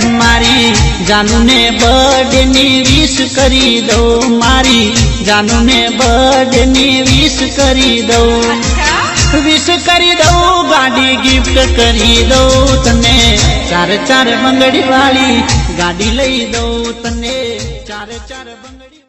મારી જાનુને બર્થડે ની વિશ કરી દઉં, મારી જાનુને બર્થડે ની વિશ કરી દઉં, વિશ કરી દઉં, ગાડી ગિફ્ટ કરી દઉં તને, ચાર ચાર બંગડી વાળી ગાડી લઈ દઉં તને, ચાર ચાર બંગડી